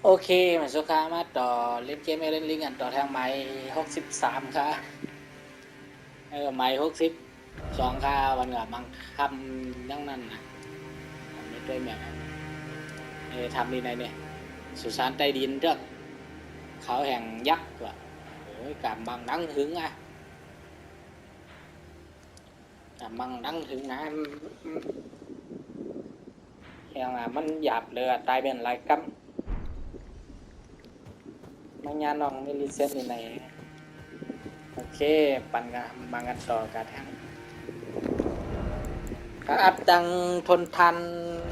โอเคมาสุขามาต่อเล่นเกมเล่นลิงกันต่อทางไม้63ค่ะไม้62ค่ะวันกับบางคำนั่งนั่นนะทำไม่ด้วยแมวทำดีในเนี่ยสุสานใต้ดินเรื่องเขาแห่งยักษ์ว่ะโอ้ยcảm bằng đắng hứng à cảm bằng đắng hứngนะแห่งมันหยาบเลยตายเป็นไรกั๊มมันยาน้องไม่รีเซ็ตในโอเคปั่นกันมากันต่อกันทั้งอัพดังทนทัน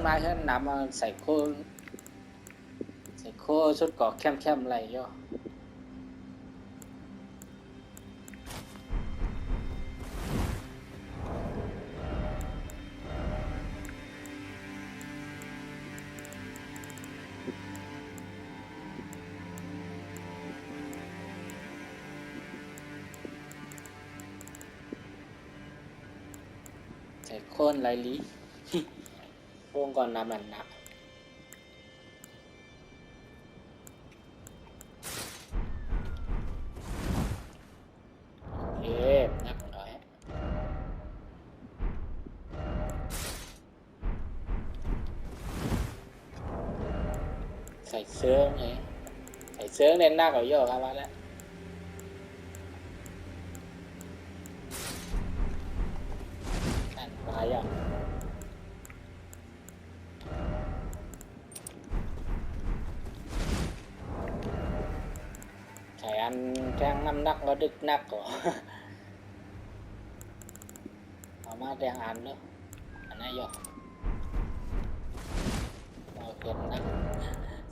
มาเช่นนำมาใส่โคชุดเกาะเข้มๆอะไรย่อใส่โคนไรลีวงก่อนนำหนันนะนักหน่อยใส่เสื้อไงใส่เสื้อเน้นหน้าเขาย่อครับว่าแล้วนั่นปลายอ่ะใส่อันแจ้งน้ำนักก็ดึกนักก่อเอามาแดงอันเนาะอันนั้นย่อเอาเกินนัก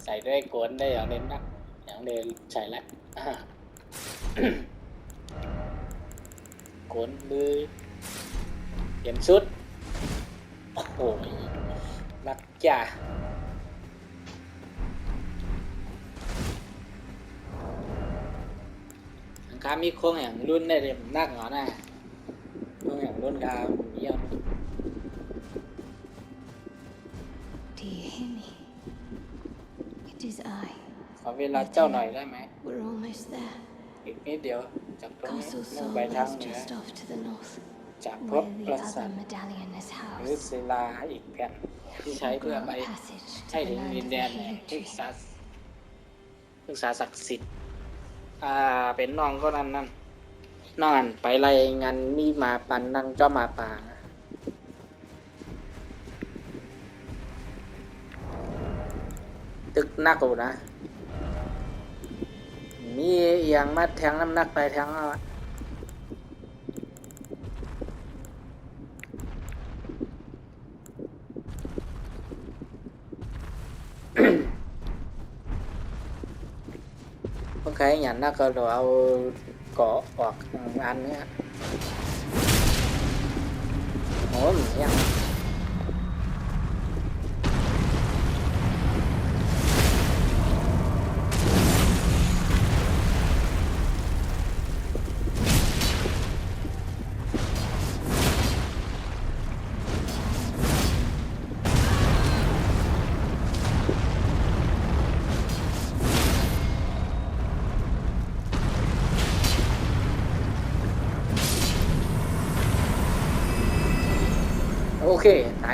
ใส่ด้วยโกนได้อย่างเด่นนักอย่างเด่นใส่แล้วโกนมือเปลี่ยนชุดโอ้โหนักจ่าข้ามีโค้งแห่งรุ่นได้เลยนักเหรอนะโค้งแห่งรุ่นกาเยี่ยม Do you hear me? It is I. ขอเวลาเจ้าหน่อยได้ไหม We're almost there. อีกนิดเดียวจากตรงนี้ Castle มุ่ง Sol ไปทาง is เหนือ just off to the north, จากพบ where ปรา the สาท other medallion is หรือ housed. ศิลาอีกแผ่นที่ใช้เพื่อ We'll ไป grant passage ให้ to ถึ the ง land ดิน of แด the น healing ศึก tree. ษาศักดิ์สิทธิ์เป็นน้องก็นั่นน้องอันไปไล่งานมีมาปันนั่งเจ้ามาป่าตึกนักอยู่นะมีอย่างมาแทงน้ำหนักไปแทงเอาอะพวกใครอย่างนักก็เราเอาเกาะออกอันนี้โอ้ยยัง โอเคไหน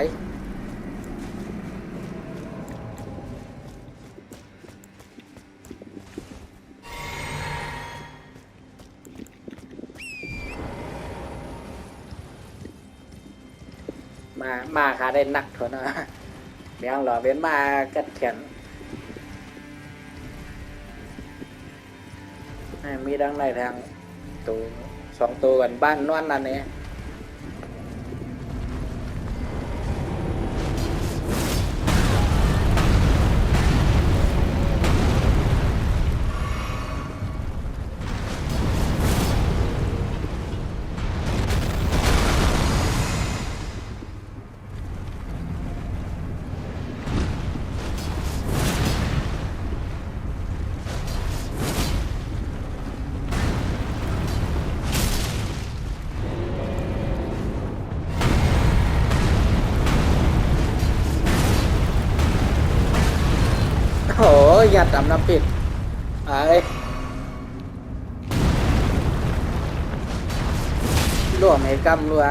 มาหาได้นักเถอะนะเดี๋ยวหล่อเป็นมากัดแขนมีดังในทางตัว2 ตัวกันบ้านนอนนั่นเนี่ย ยัดตำน้ำปิดเอ้ยรวมให้กำรัว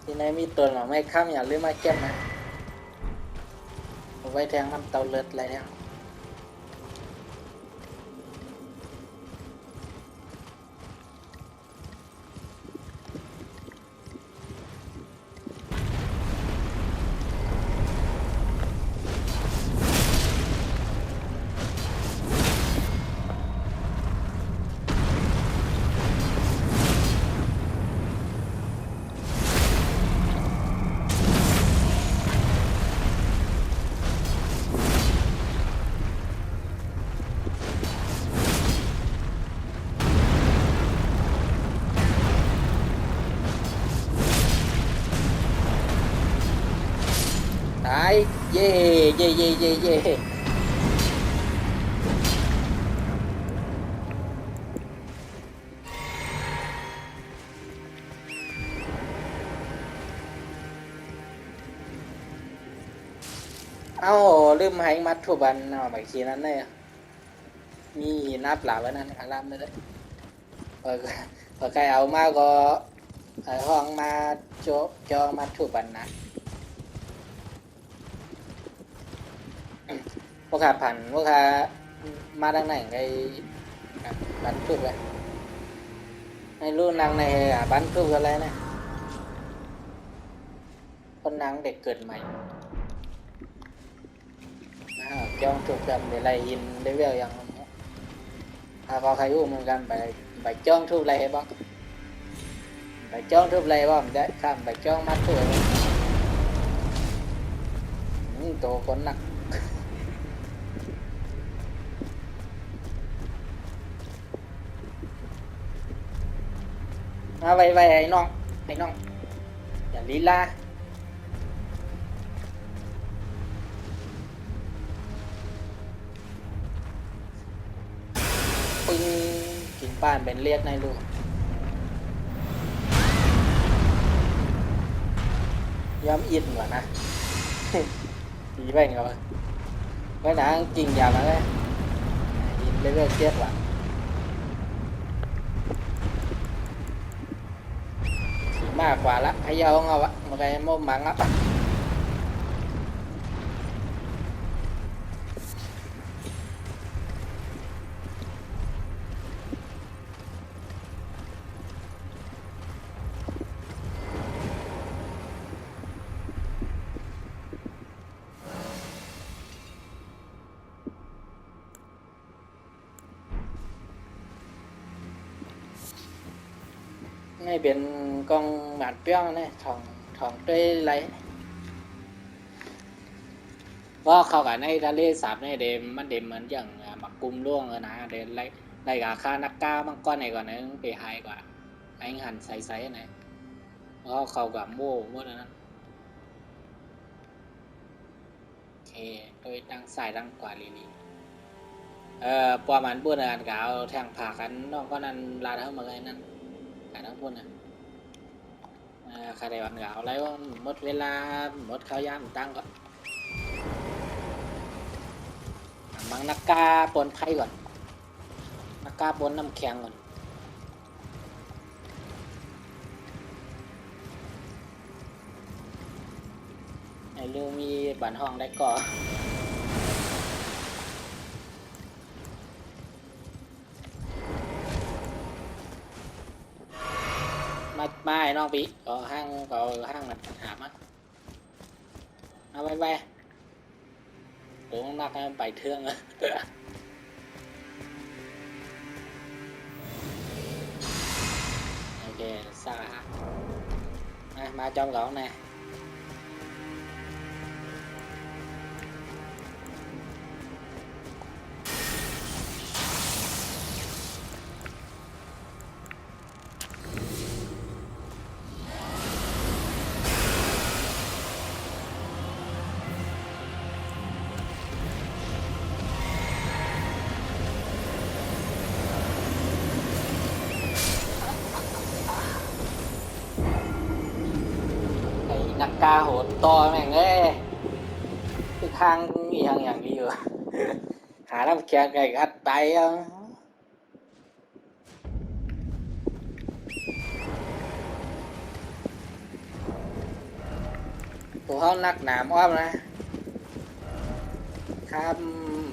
ที่ไหนมีตัวหรอไม่ข้ามอย่าลืมมาเก็บนะเอาไว้แทงน้ำเตาเลือดอะไรแทงตายเย่เย่เย่เย่เย่เอ้าลืมให้มัดทุบันเอาไปทีนั้นเลยมีนับหลาไว้นั่นอารามเลยพอใครเอามาก็ห้องมาโจองมัดทุบันนะพวกข้าผ่านพวกข้ามาทางไหนไงบันทุกเลยในรูนางในบันทุกอะไรนะคนนางเด็กเกิดใหม่จ้องถูกจำđể lại in để về rằng cóใครรู้เหมือนกันไปจ้องทุบอะไรบ้างไปจ้องทุบอะไรบ้างได้ข้ามไปจ้องมัดทุบตัวคนหนักไปไอ้น้องอย่าลีลาปึ้งกินป้านเป็นเรียกในลูกย้ำอินว่ะนะดีไปเหรอไม่หนาจริงอย่างนั้นเลยอินเรื่อยๆเจ็ดว่ะมากกว่าละให้ยาวเอาวะมาไงโม่มังอ่ะนี่เป็นกองหมาดเปี้ยงนี่ถองด้วยไรว่าเข้ากับในทะเลสาบในเดมมันเดมเหมือนอย่างหมักกุมล่วงเลยนะเดมไรกับค่านักก้ามังก้อนไหนก่อนนึงไปหายกว่าไอ้หันใสๆไหนว่าเข้ากับโม่นั้นโอเคโดยตั้งสายตั้งกว่าลีปอมันพูดกันกับเอาแทงผ่ากันน้องก็นั่นลาเท่ามาเลยนั่นการทั้งพูดนะใครได้วันกับเอาแล้วหมดเวลาหมดข้าวยามตั้งก็มังนักกาปนไพ่ก่อนนักกาปนน้ำแข็งก่อนไอ้เรื่องมีบันห้องได้ก่อมาไอ้น้องปีก็ห้างมันหามาเอาไปตัวนักให้มันไปเทื่อง มาtrong gọn nè. Nặc ca hồn to mày nghe cái thang gì hàngอย่างนี้อยู่ หาน้ำแข็งไก่อัดไปตัวเขานักหนามอ้อมนะครับ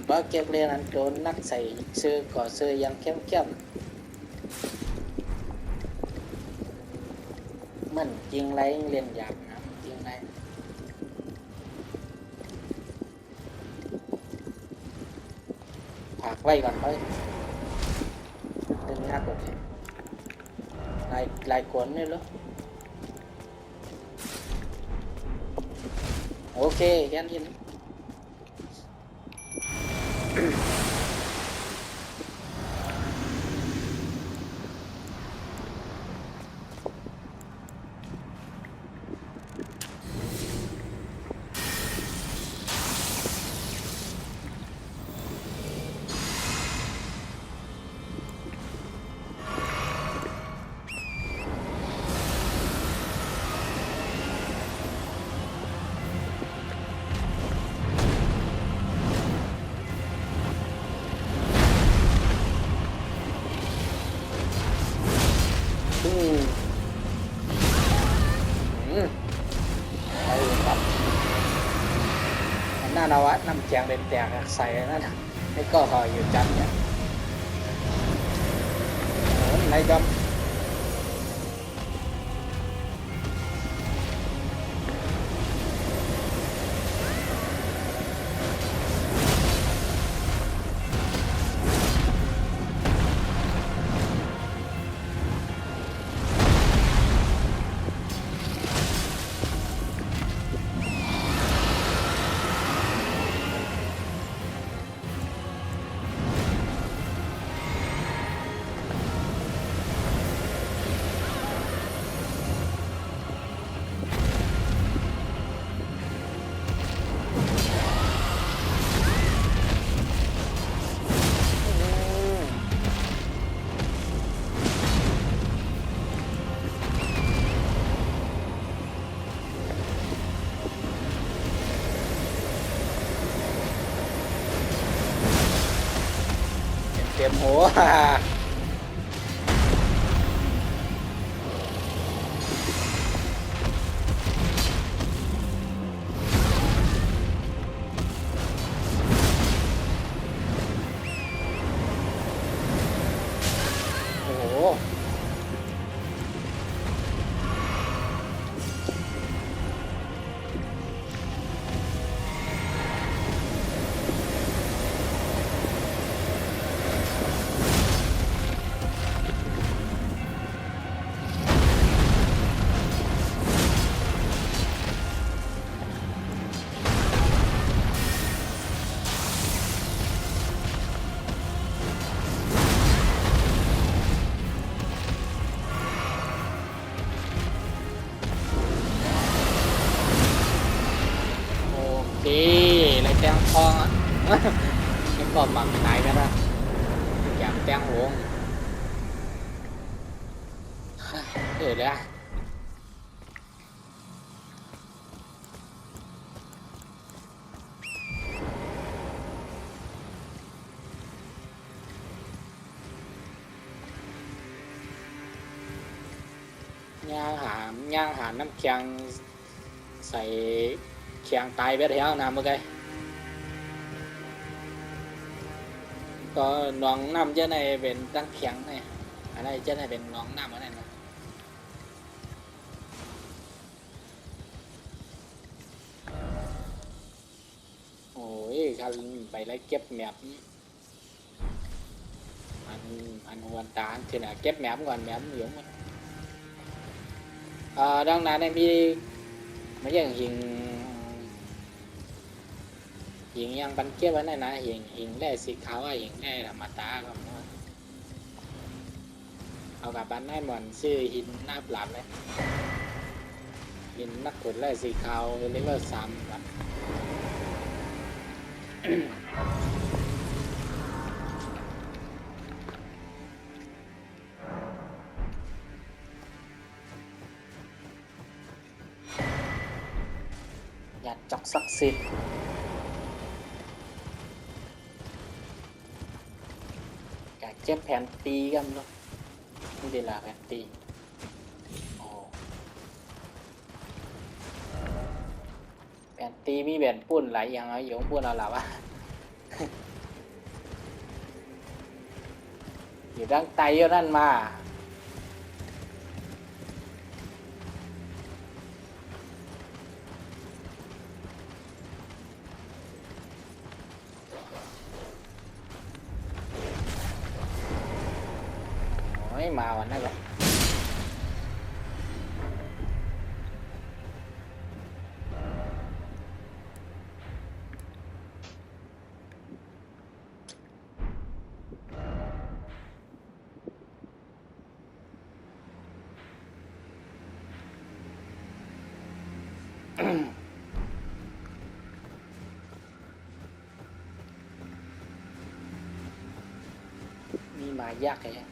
เบิร์กเก็บเรียนอันโดนนักใส่ซื้อก่อซื้อยังเข้มๆมันจริงไรเรียนหยาบนะจริงไรผักไว้ก่อนเฮ้ยดึงหน้ากดลายกวนนี่เหรอโอเคแค่นี้นะน่านวัดน้ำแจงเป็นแตกใส่นั่นให้ก็หอยอยู่จันเนี่ยในจอมเต็มหัวโอ้โหดีเลยแตงทองอ่ะ นี่ก็มังไหนกันนะอย่างแตงหงเดี๋ยวเลยย่างหาน้ำแข็งใส่แข็งตายไปแล้วนะเมื่อกี้ก็น้องน้ำเจ้าในเป็นตั้งแข็งเนี่ยอะไรเจ้าในเป็นน้องน้ำอะไรนะโอ้ยคันไปไล่เก็บแมพอันหัวตาคือน่ะเก็บแมพก่อนแมพเหลืองมัน ดังนั้นเนี่ยมีไม่อย่างหิงยังปันเก็บไว้ในนะหิงแร่สีขาวหิงแร่ธรรมดาครับเอากับบ้านได้หมอนชื่อหินหน้าปลับเลยหินนักขุดแร่สีขาวเลเวล3ครับอยากจอกศักดิ์สิทธิ์อยากเจ็บแผ่นตีกันเนาะนี่เดี๋ยวละแผ่นตีโอ้แผ่นตีมีแผ่นปุ่นหลายอย่างเอาอยู่ปุ่นเอาละวะ อยู่ด้านใต้เยอะนั่นมาโอ้ยมาวันนั้นแหละ มีหมายากเลย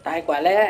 ตายกว่าแล้ว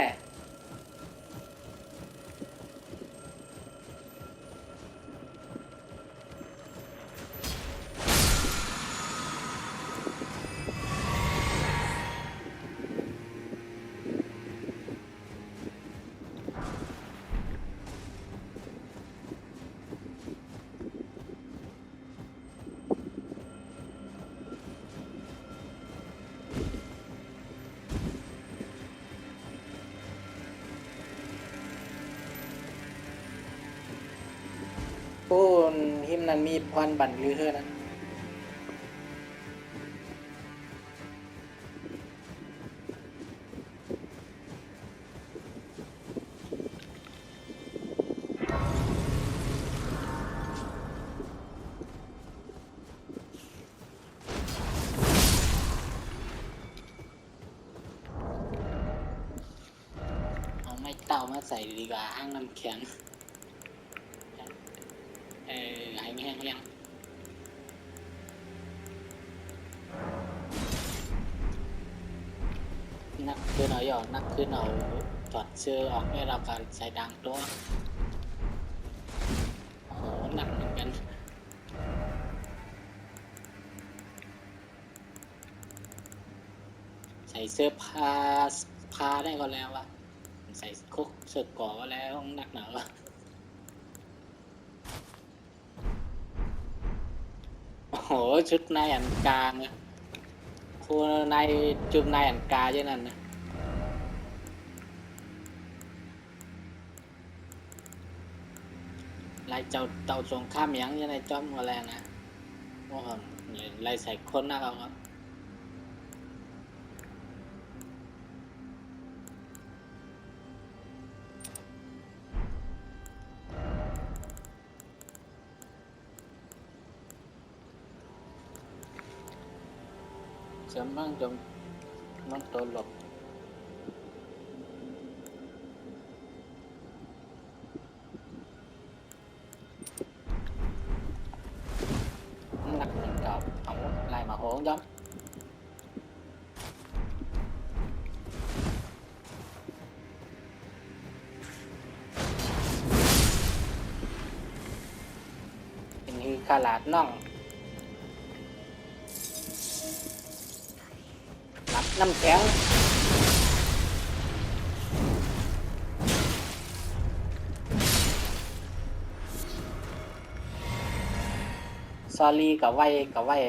ผู้หิมนั้นมีพรบันลือเท่านั้นเอาไม้เต่ามาใส่ดีกว่าอ้างน้ำแข็งหายแห้งยังนักขึ้นเอาหยอดนักขึ้นเอาถอดเสื้อออกให้เราการใส่ดังตัวโอ้โหหนักเหมือนกันใส่เสื้อผ้าได้ก็แล้ววะใส่คุกเสื้อก่อก็แล้วหนักหนาวะโอ้โหชุดนายอันกลางเลยครูนายจุ่มนายอันกาเช่นนั้นนะลายเจ้าสงข้ามยังยังในจอมหัวแรงนะโอ้ ว่าเนี่ยไล่ใส่คนหน้าเอาครับเสริมบ้างจมมันตัวหลบหนักหนึ่งกับเอาไล่มาโหงย้อมเป็นคือขลาดน่องรับน้ำแข็งซอรี่กับไว้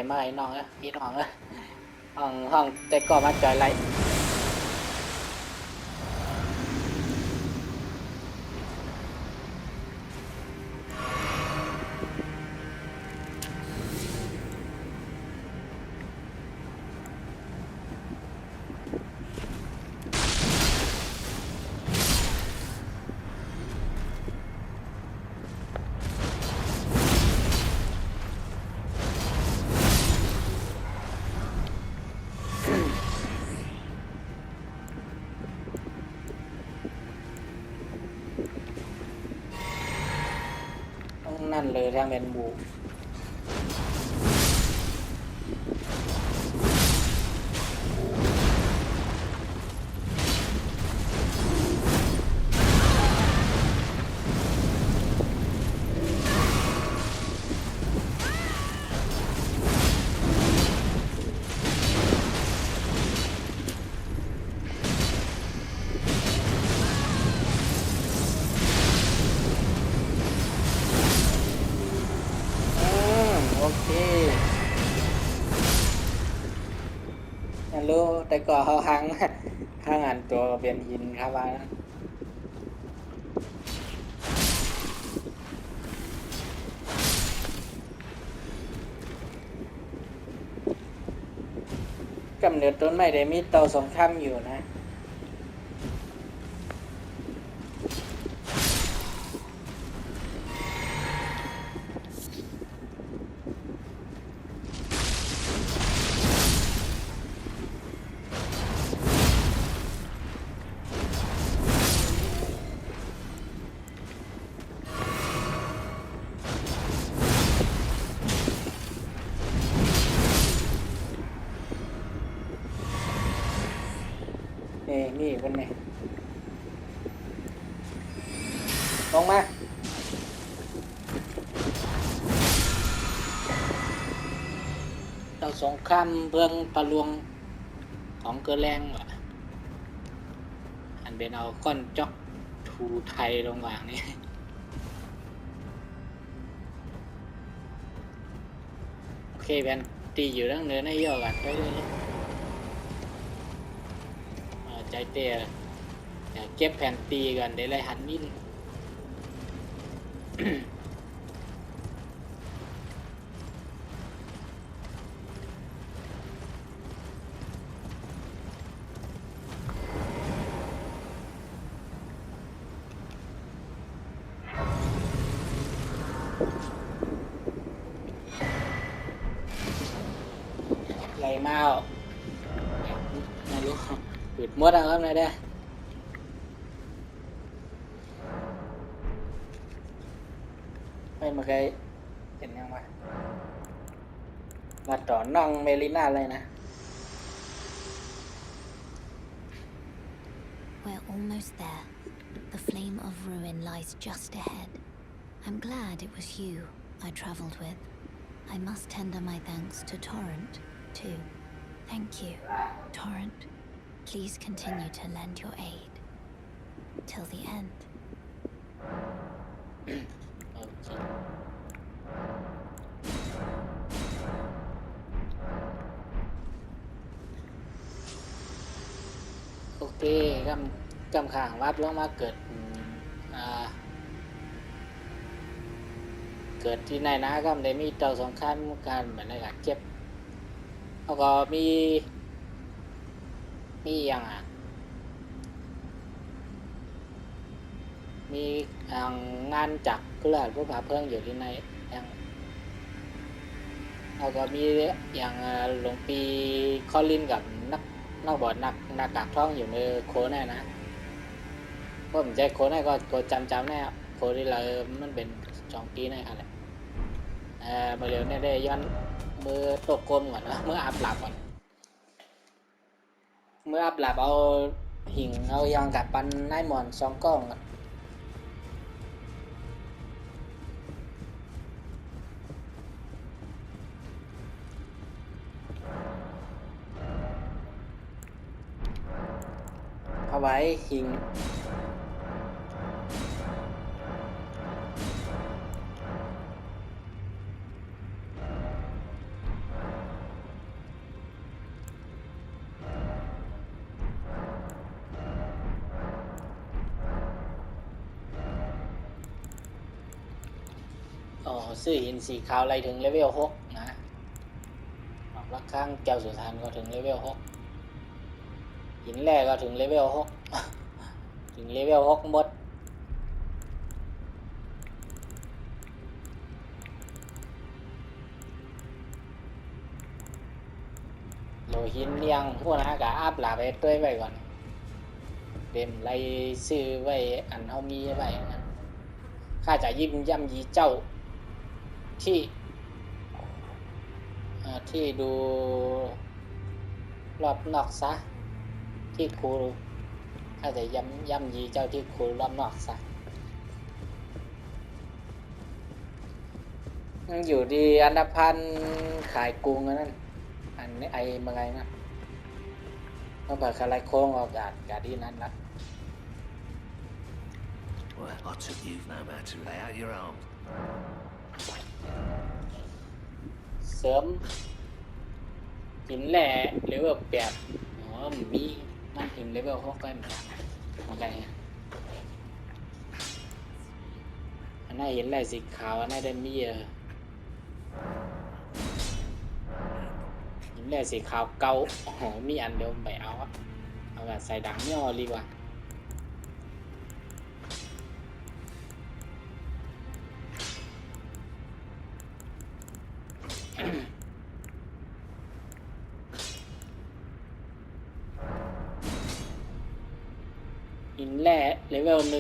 เมื่อไอ้น้องพี่น้องห้องแต่ก็มาจอยไล่นั่นเลยทางเป็นบูโอเคไม่รู้แต่ก็เขาข้างอันตัวเป็นหินครับว่านะกำเนิดต้นไม้ได้มีเตาสองข้ามอยู่นะนี่เป็นไงลงมาเตาสองข้ามเบื้องปลาลวงของเกลือแรงว่ะอันเป็นเอาก้อนจ๊อกทูไทยลงวางนี่โอเคแบนตีอยู่ตั้งเนื้อในเยอะกันไปเลยใจเตะเก็บแผ่นตีกันได้เลยหันมินไหลมาไม่รู้ปิดมดเอาครับนายได้ไม่มาเคยเห็นยังวะมาต่อน้องเมลิน่าเลยนะ We're almost there. The flame of ruin lies just ahead. I'm glad it was you I traveled with. I must tender my thanks to Torrent, too. Thank you, Torrent. Please continue to lend your aid. Till the end. โอเคกำขางวับลงมาเกิด เกิดที่ไหนนะก็ได้มีเจ้าสงครามการเหมือนอะไรเจ็บแล้วก็มีอย่างมีงานจักรเพื่อผู้ผ่าเพิ่งอยู่ที่ไหนอย่างแล้วก็มีอย่างหลวงปีคอลินกับนักบอดนักกากท่องอยู่ในโค้ดแน่นะเพราะผมใจโค้ดแน่ก็จำแน่โค้ดที่เรามันเป็น2 ปีแน่ครับแหละมาเร็วเนี่ยได้ย้อนมือตกกลมก่อนนะมืออาบหลับก่อนมืออาบหลับเอาหิ่งเอายางกับปันนายหมอน2 ก้องก่อนเอาไว้หิ่งซื้อหินสีขาวอะไรถึงเลเวล6นะรักข้างแก้วสุสานก็ถึงเลเวล6หินแร่ก็ถึงเลเวล6ถึงเลเวล6หมดโลหินเลี้ยงพวกนั้นก็อัพหลาไปด้วยไว้ก่อนเต็มไรซื้อไว้อันเฮามีไว้นั้นข้าจะยิ้มย่ำยีเจ้าที่ดูรอบนอกซะที่ครูข้าจะย่ำยีเจ้าที่ครูรอบนอกซะยังอยู่ดีอันดพันขายกุ้งนั่นอันนี้ไอเมื่อไงนะก็เปิดคาราโค้งออกกาดีนั้นละ Well, I took you no matter to lay out your arms. เสริมหินแหล่เลเวล8มีมันหินเลเวล6ก็เหมือนกันอันนั้นหินแหล่สีขาวอันนั้นได้มีหินแหล่สีขาวเก่ามีอันเดียวไปเอาแบบใส่ดังย่อดีกว่าหินแร่เลเวล1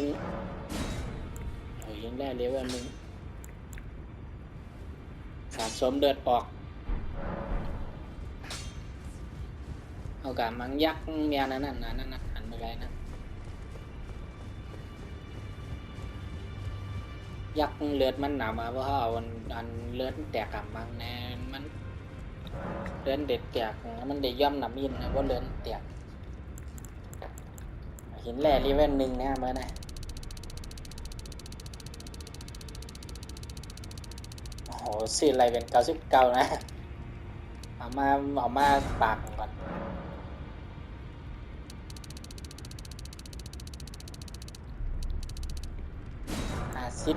หินแร่เลเวล1สะสมเลือดออกเอากะมังยักษ์เมียนั่นอันอะไรนะยักษ์เลือดมันหนามาเพราะเอาอันเลือดแตกกับมังแน่มันเลือดเด็ดแตกมันได้ย่อมหนามินนะเพราะเลือดแตกหินแร่เลเวล1นะเมื่อไหร่โอ้โหซื้ออะไรเป็น99นะเอามาปากก่อน50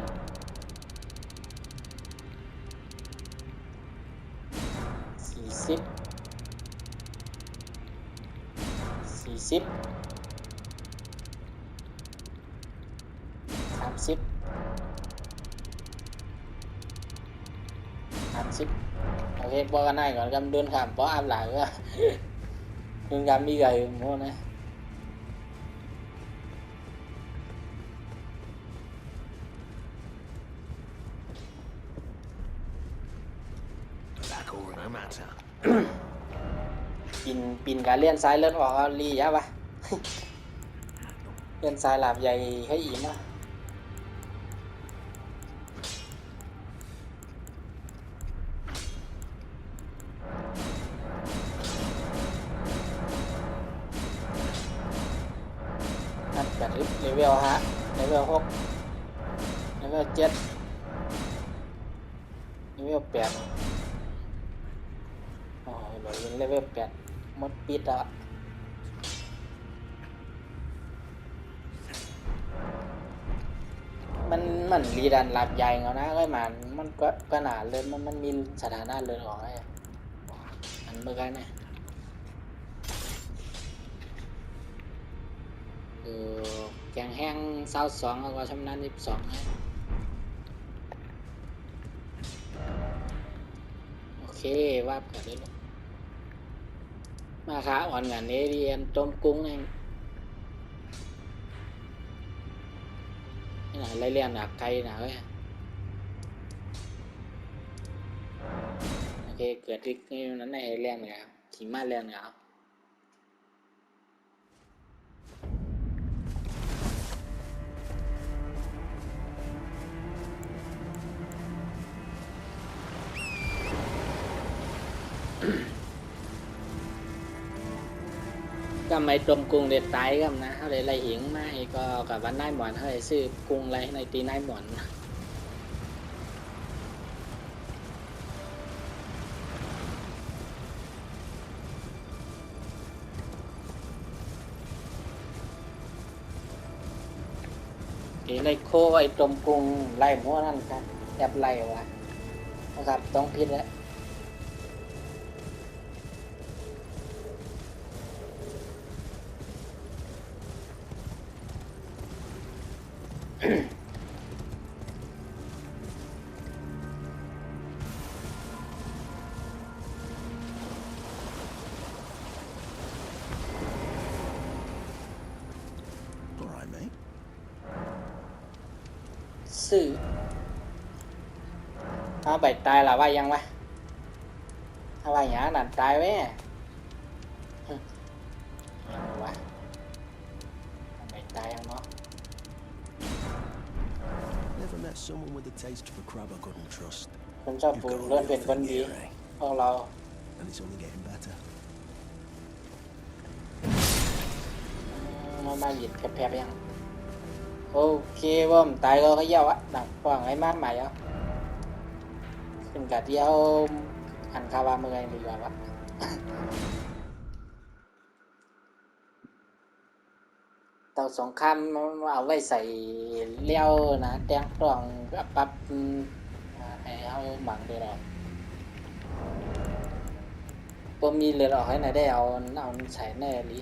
40 30 โอเคบอกกันได้ก่อนกำเดินขามเพราะอัพหลายว่าเดินกำมีไก่หมดนะปีนการเลี้ยนซ้ายเลื่อนออกลียะปะเลื่อนซ้ายหลาบใหญ่ให้อีมะนั่นแบบเลเวลเลเวล6เลเวล7เลเวล8โอ้ยบอกยิงเลเวล8หมดปิดอ่ะมัน มันรีดันหลับใหญ่เงานะก็มันก็หนาเลยมันมีสถานะเลยออกไอ้อันเมื่อกี้เนี่ยแกงแห้งเศร้า2แล้วก็ชำนาญ22นะโอเคว่ากันเลยมาค้าอ่อนงานนี้เรียนต้มกุ้งเองนี่นะไรเรียนหนักไกลหนาเลยโอเคเกิดที่นี่นั้นในเรียนเนี่ยขี่ม้าเรียนเนี่ยก็ไม่ตรมกรุงเด็ดตายกันนะเขาเลยไล่หิงมาอีกก็กับวันนายหมอนเขาเลยซื้อกรุงไรในตีนายหมอนตีไล่โคไอ้ตรมกรุงไล่หัวนั่นครับแอบไล่วะนะครับต้องพิษแล้วซื้อเอาไปตายละว่ายังวะถ้าว่าอย่างนั้นตายไว้วะไปตายยังเนาะ Never met someone with a taste for crab I couldn't trust. คนชอบปูเลื่อนเป็นคนดีพวกเรา And it's only getting better. มาหยิบแผลบยังโอเคว่าผมตายก็เยี่ยวอะดังฟังไอ้มาใหม่เอาขึ้นกะเดียวหันคาวาเมื่อไงดีกว่าวะเตาสงครามเอาไว้ใส่เลี้ยวนะแตงตองปรับให้เอาหมังด้วยหรอผมมีเลือดออกให้ไหนได้เอาใส่แน่ลี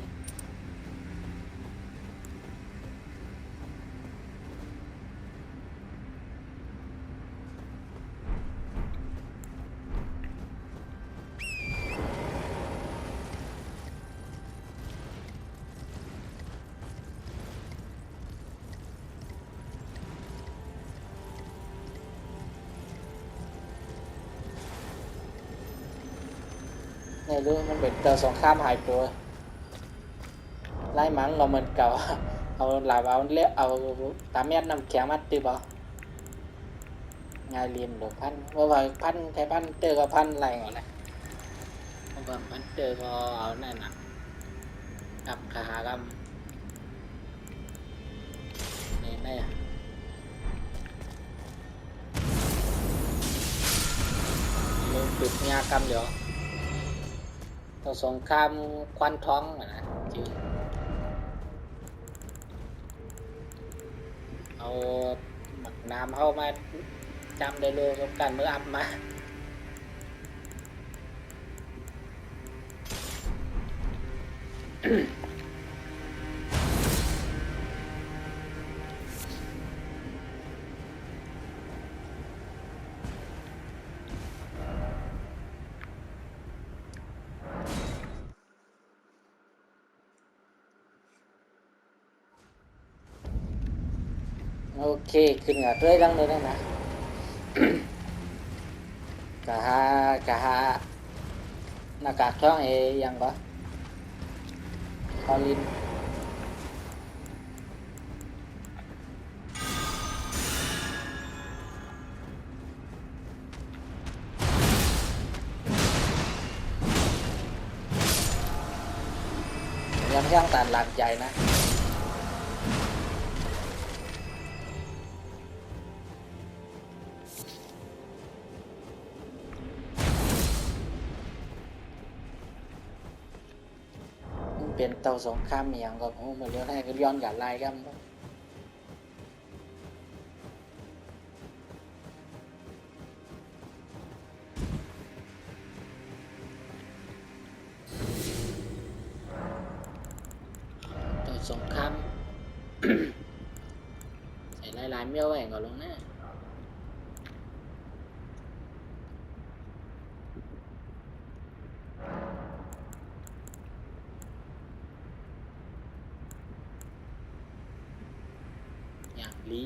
ไม่รู้มันเป็นเตาสงครามหายตัวไล่หมังเราเหมือนเก่าเอาหลาบเอาเลี้ยเอาตาเมียนน้ำแข็งมัดตีบ่งานเรียนหลวงพันว่าพันไทยพันเตอร์กับพันอะไรก่อนเลยว่าพันเตอร์ก็เอาแน่นอนกับขาหากรรมนี่ไงลงปิดงากรรมเดี๋ยวต่อสงครามควันท้องนะจืดเอาหมักน้ำเข้ามาจำได้เลยกับการเมื่ออัพมาโอเคขึ้นกับเรื่อยดังเลยนะกะฮาหน้ากากท้องยังก็คอลินยังช่างตานหลักใหญ่นะเป็นเตาสงครามอย่างก็ผมเหมือนเรื่องให้ก็ย้อนกับลายกัน มีเอาแหวนก่อนลงนะอย่างลี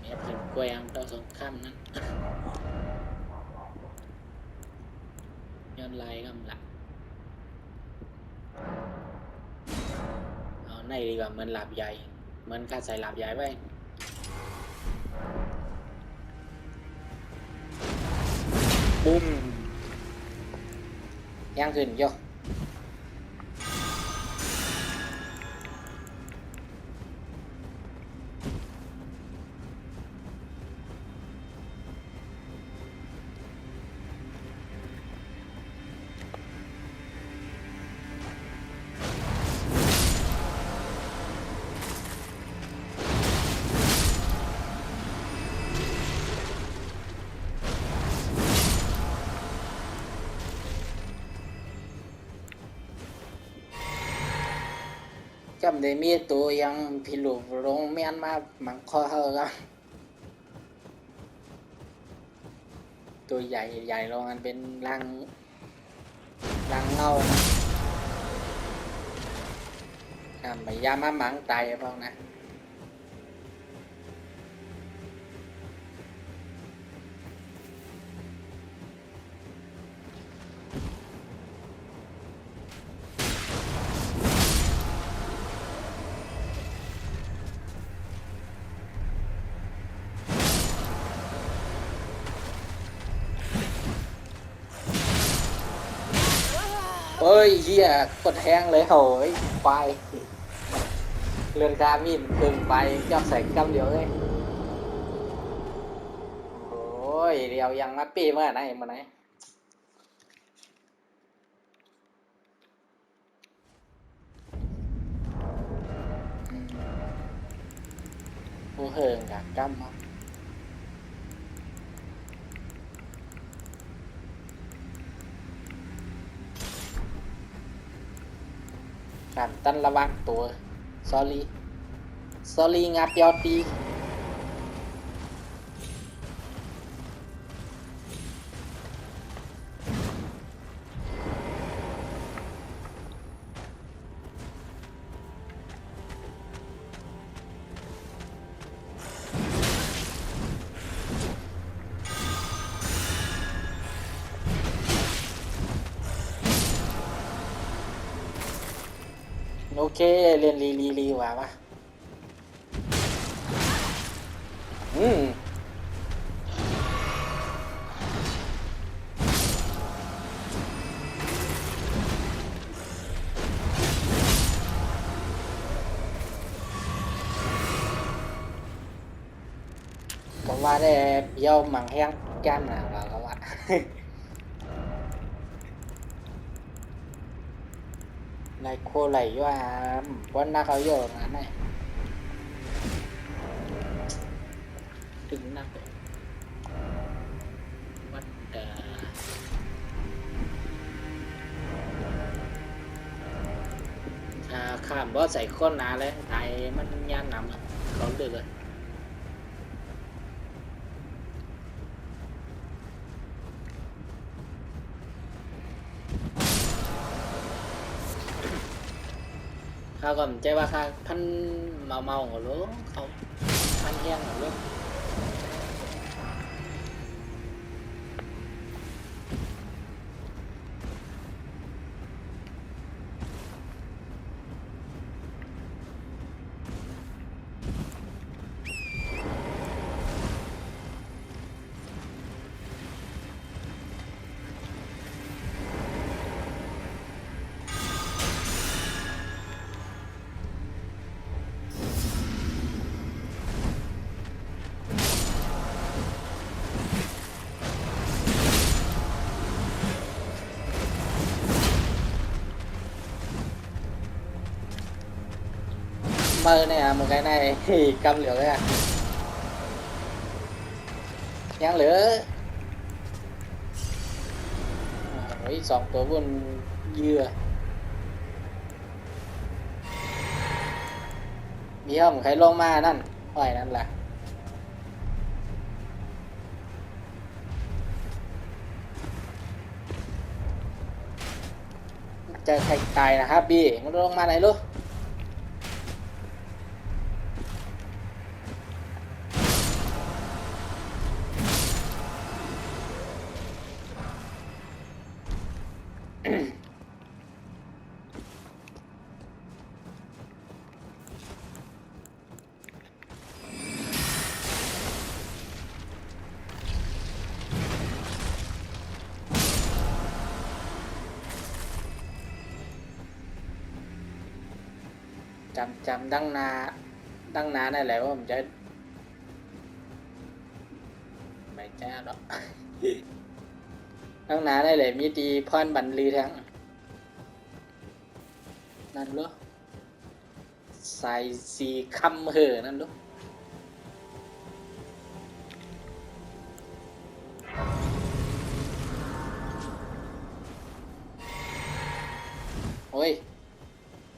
แอบถึงแกวงต่อสงครามนั้นย้อนไล่กำลังเอาในดีกว่าเหมือนหลาบใหญ่เหมือนการใส่หลาบใหญ่ไว้บุ้มย่างขึ้นโยจำได้มีตัวยังพิลุลงเมียนมาหมังคอเฮากันตัวใหญ่ใหญ่ลงกันเป็นรังเงาไม่ยามาหมังตายพวกนะเฮ้ยเหี้ยกดแห้งเลยโหยควายเรือนกามินตึงไปจับใส่กำเดียวเลยโอ้ยเดียวยังมาปีเมื่อไหร่มาไหนผู้เฮิงกับกำการตั้นระวังตัวซอรี่งับยอดดีโอเคเรียนลีว่าวะก็ว่าได้เยี่ยวหมังแห้งแก้มหนาแล้วว่าในโคไหลว่าวันนักเขาเยอะนะเนี่ยถึงนักวัดข้ามบอสใส่ข้นหนาเลยไทยมันย่านนำเขาดึกเลยข้าก็ไม่ใจว่าข้าพันเมาหัวลูกเขาพันแห้งหัวลูก mơ này à, một cái này thì cầm lửa cái à nhang lửa với 2 ตัวบนเหยื่อมีห้องใครลงมานั่นห้อยนั่นแหละเจอใครตายนะครับบี้มันลงมาไหนลูกจำดังนาได้แหละว่าผมจะไม่แจ้หรอก ดังนาได้แหละมีดีพรบันลือทั้งนั่นลูกใส่สีคำเหอนั่นลูกโอ้ย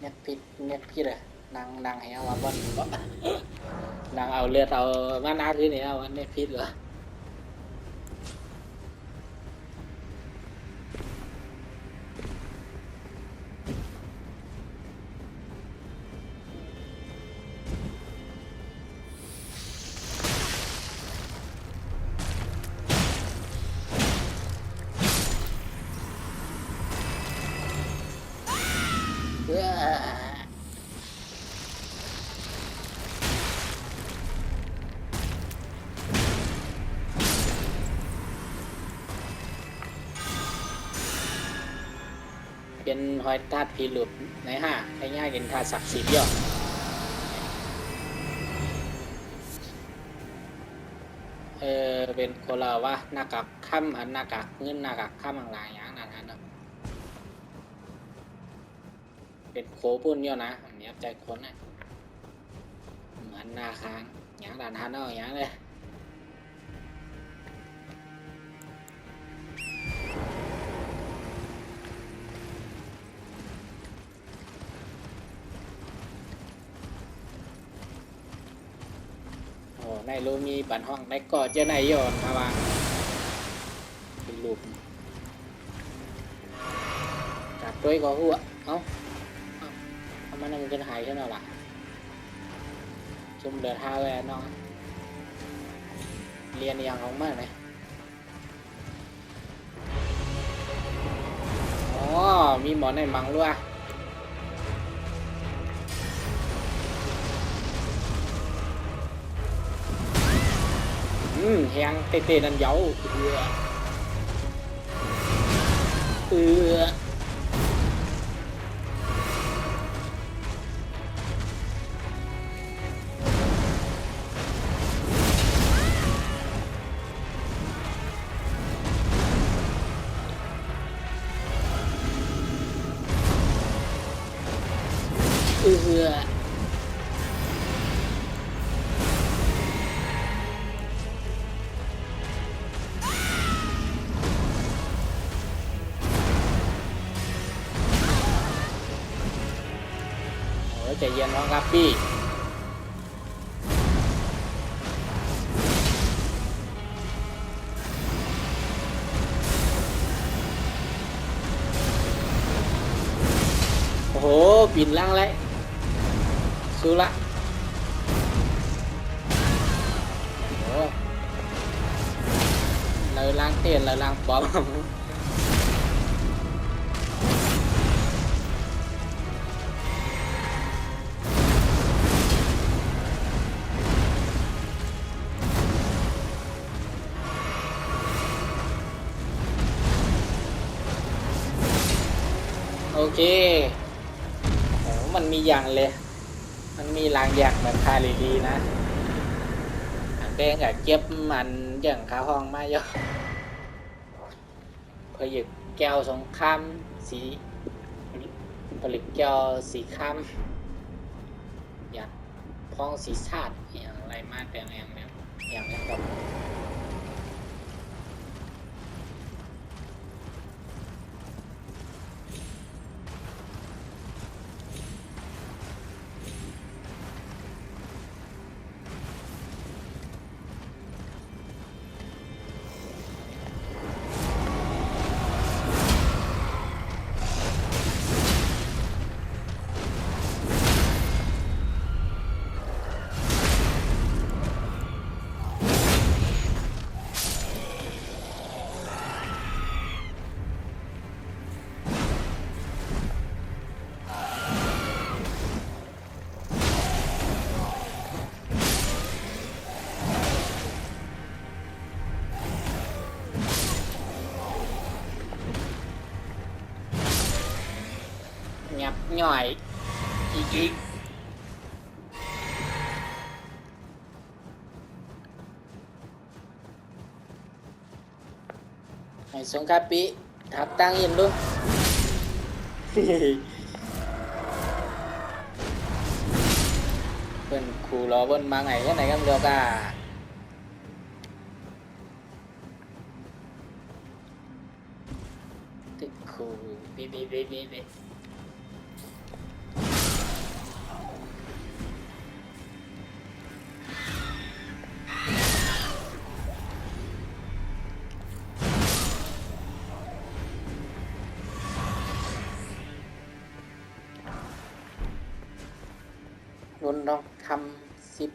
เน็ตพิษเลยนางให้เอาว่าบอนบ่ นางเอาเลือดเอามานาคือนี่เอาเน็ตพิษเหรอเป็นหอยธาตุพีหลุดในห้าให้ง่ายเป็นธาตุศักดิ์สิทธิ์ย่อเป็นโคลาวะหน้ากากค่ำอันหน้ากากเงินหน้ากากค่ำอะไรอย่างนั้นนะเป็นโคปุ่นย่อนะอันนี้ใจคนนะเหมือนนาค้างอย่างด่านฮันเอาอย่างเลยในรูมีบันห้องได้กอดเจ้าไหนโยนครับว่าเป็นรูปจับด้วยก็หัวเอามันมันเป็นหายใช่ไหมล่ะชุมเดือดท่าแวนน้องเรียนอย่างของมากเลยอ๋อมีหมอนในมังด้วยแหงเตะนั่นเย้าใจเย็นน้องครับพี่โอ้โหบินล่างเลยสู้ละโอ้เลยล่างเตียนเลยล่างปอมโอเคโอ้มันมีอย่างเลยมันมีรางอยากเหมือนคาลีดีนะอันแดงกับเก็บมันอย่างขาห้องมาเยอะผลิตแก้วสงครามสีผลิตแก้วสีครามอยาก คลองสีชาติอย่างไรมาแต่อย่างนี้อย่างนี้กับงับหน่อยอีกให้สงคาปิทับตั้งยินดู เป็นครูรอบนมาไงcái này em được àติดครูบีรุนลองทำ10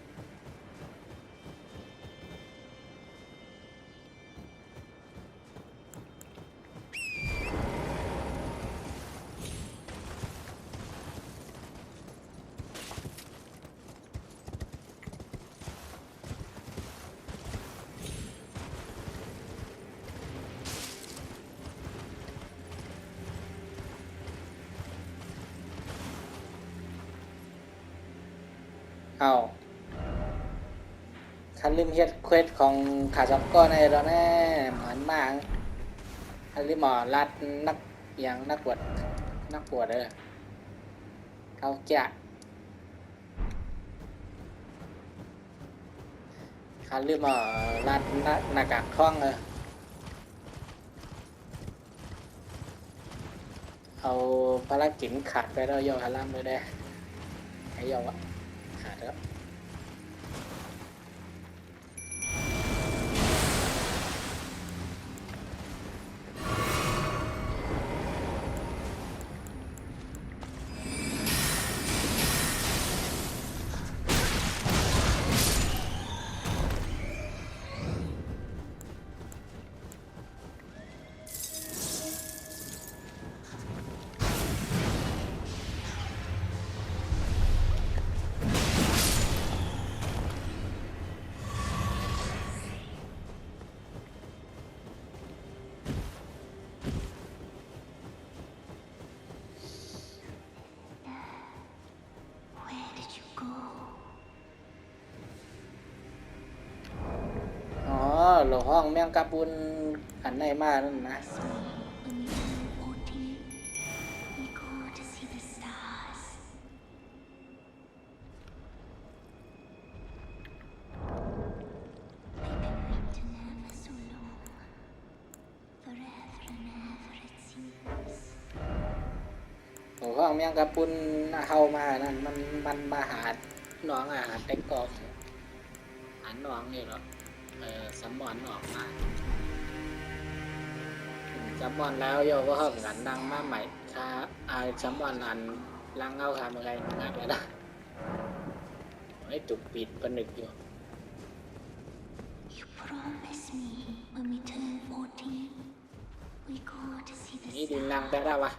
เอาคันลืมเฮ็ดเควสของขาจับก้อนในแล้วแน่เหมือนมากคันลืมหมอรัดนักอย่างนักปวดเขาจะคันลืมหมอรัดหน้ากากท่องเอาภารกิจขาดไปแล้วย่อฮาลัมเลยได้ให้ย่อวะขาดแล้วหลวงห้องแมงกะปุนอันไหนมานั่นนะ We go to see the stars. I've been waiting ever so long. Forever and ever it seems. หลวงห้องแมงกะปุนเข้ามานั่นมันมาหาน้องอาหารแต่กองหันน้องนี่หรอสมอนออกมาสมอนแล้วโยก็เพิ่มกันดังมากใหม่ค่ะสมอนอันลังเอาทำอะไรงัดแล้วนะไอ้ตุกปิดผนึกอยู่ You promise me when we turn 14, we go to see the นี่ดิน stars. ลังได้วะ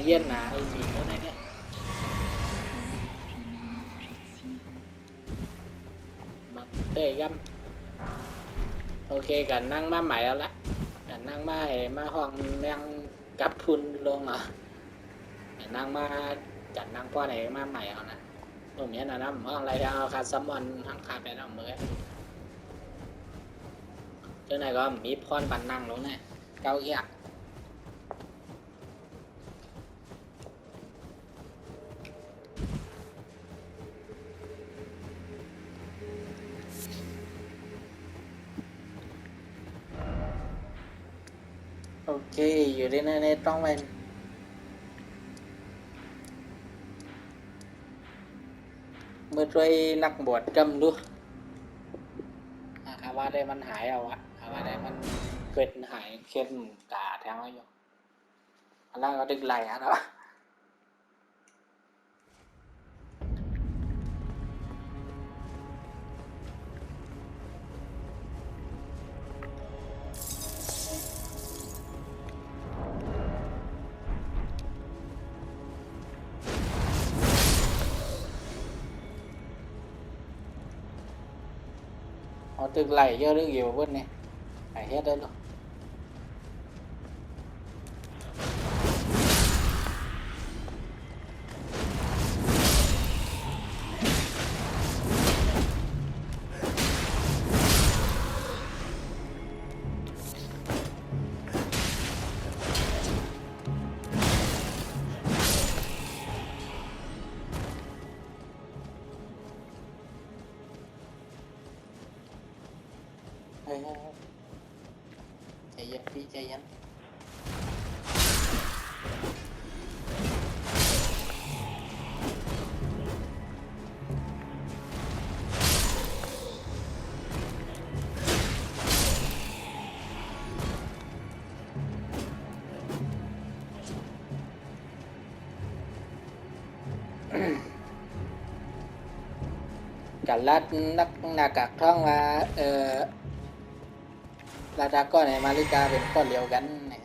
เย็นนะไอ้จีนตัวนี้เนี่ยมาเตะกันโอเคกันนั่งมาใหม่แล้วละกันนั่งมาให้มาห้องนั่งกับทุนลงเหรอกันนั่งมาจัดนั่งป้อนไหนมาใหม่เอานะตรงนี้นะน้ำห้องอะไรเอาคาซัมมอนทั้งคาไปน้ำมือเจ้าไหนก็มีพรปันนั่งลงเนี่ยเก้าอี้โอเคอยู่ในต้องเป็นเมื่อช่วยนักบวชจำดูคำว่าได้มันหายเอาอะคำว่าได้มันเกิดหายเคล็ดกาแทงเอาอยู่อันนั้นก็ดึกไหลฮะเนาะเอาตึกไหลเยอะเรื่องอยู่เว้ยเนี่ยหายเฮ็ดได้หรอเฮ้ยใจเย็นพี่ใจเย็นกันลัดนักหน้ากากท่องว่าลาดาก้อนในมาริกาเป็นก้อนเดียวกันเนี่ย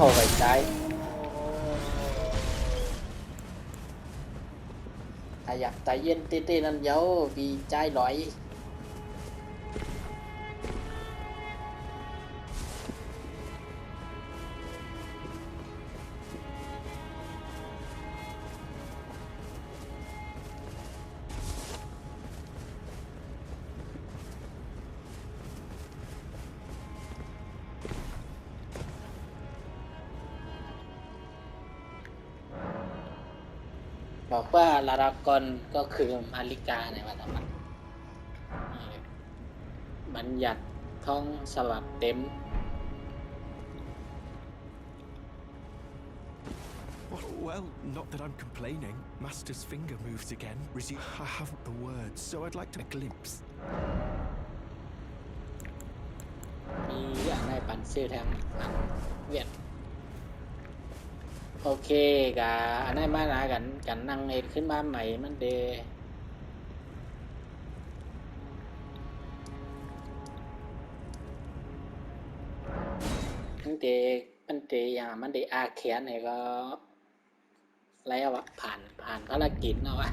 โอ้ยใจถ้าอยากใจเย็นเต้ๆนั่นเยอะvìใจลอยบอกว่าลารากอนก็คือมาริกาในวันนั้นบัญญัติท่องสลับเต็ม Well, not that I'm complaining. Master's finger moves again. I haven't the words, so I'd like to a glimpse. มีอย่างไรปันซื้อแทงเวียดโอเคกะอันนั้นมาหนากันนั่งเอ็ดขึ้นมาใหม่มันเดมันเดอย่างมันเดอาเขียนเนี่ยก็แล้วอะผ่านภารกิจเนาะวะ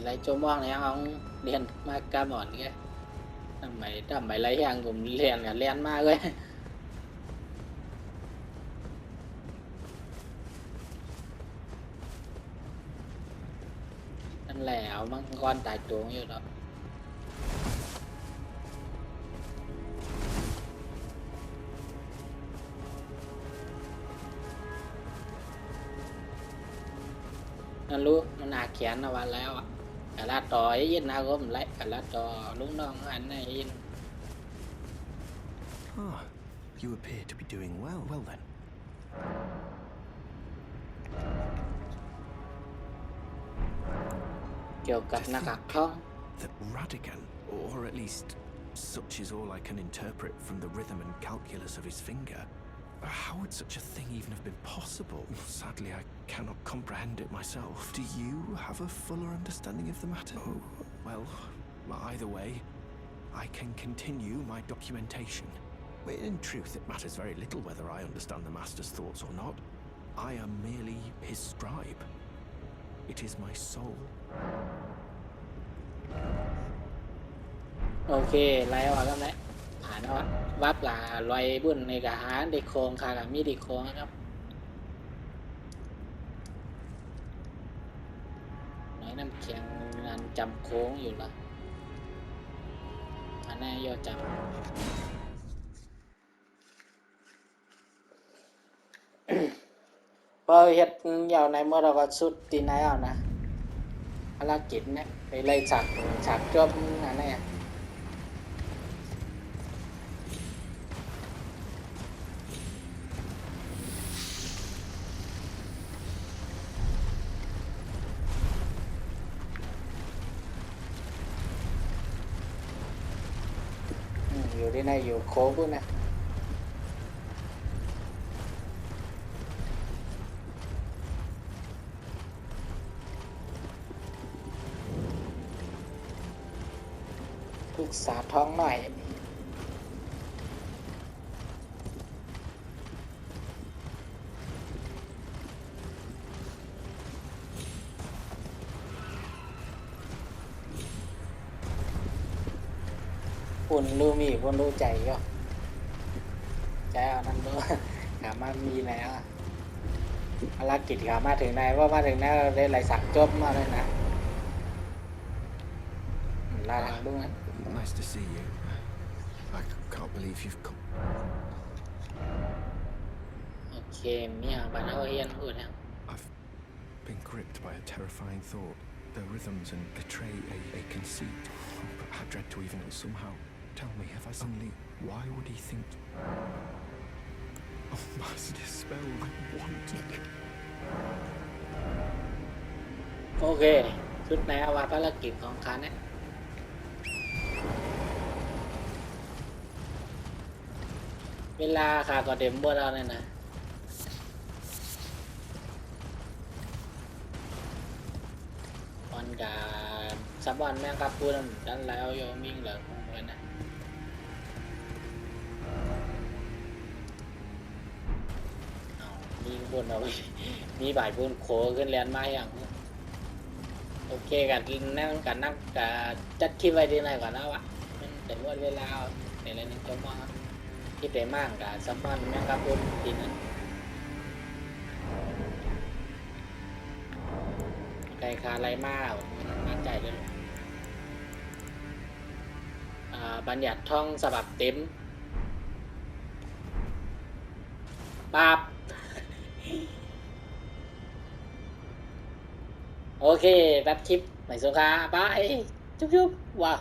ไรโจมองเนี่ยเอาเรียนมากาหมอนแกทำไมไรอย่างผมเรียนกับเรียนมากเลยนั่นแหละเอามังกรตายตัวอยู่แล้ว นั่นรู้มันอาเขียนเอาไว้แล้วอ่ะกะลาต่อยยินนะก็มนไล่กะลาต่อลุงน้องอันไหนยิน Ah, you appear to be doing well. Well then. เกี่ยวกับหน้ากากท้อง That Radigan, or at least such is all I can interpret from the rhythm and calculus of his finger. How would such a thing even have been possible? Sadly, I cannot comprehend it myself. Do you have a fuller understanding of the matter? Oh, well, either way, I can continue my documentation. In truth, it matters very little whether I understand the Master's thoughts or not. I am merely his scribe. It is my soul. โอเคไล่ออกแล้วแหละผ่านแล้ววับหลาลอยบุญในกะหาเด็กโคงค่ะกับมีเด็กโคงนะครับน้อยน้ำเคียงงานจำโค้งอยู่ละอันนี้ยอดจำพอเฮ็ดยาวในเมื่อเราก็สุดตีนายเอานะภารกิจเนี่ยไปไล่ฉากจบอันนี้อยู่ที่ไหนอยู่โค้งด้วยนะปรึกษาท้องหน่อยคุณรู้มีคุณรู้ใจก็ใจเอานั่นด้วยถามมามีแล้วภารกิจขามาถึงไหนว่ามาถึงไหนได้ไหลสักจบมาเลยนะลาทางด้วย Nice to see you. I can't believe you've come. โอเคมีอย่างบ้านเขาเฮียนพูดนะ I've been gripped by a terrifying thought. The rhythms and betray a conceit. But I dread to even somehow. Tell me, have I suddenly... Why would he think... Oh, Master Spell, I want it. โอเคชุดไหนเอาว่าภารกิจของเขาเนี่ยเวลาค่ะก็เต็มบ่เราเนี่ยนะวันกับสับวันแม่งกับพูดดันแล้วโยมิ่งเหลือคงเลยนะเอามีบุญเอามีบ่ายบุญโขขึ้นเรียนมาอย่างโอเคกันนั่งกันนั่งกับจัดคิดไว้ที่ไหนก่อนนะวะมันแต่ว่าเวลาในอะไรนึงจะมาคิดไปมากกับสับวันแม่งกับพูดทีนั้นใครคาอะไรมากมั่นใจเลยบัญญัติท่องฉบับเต็มปับโอเคตัดคลิปใหม่สุขาบายจุ๊บๆว้าว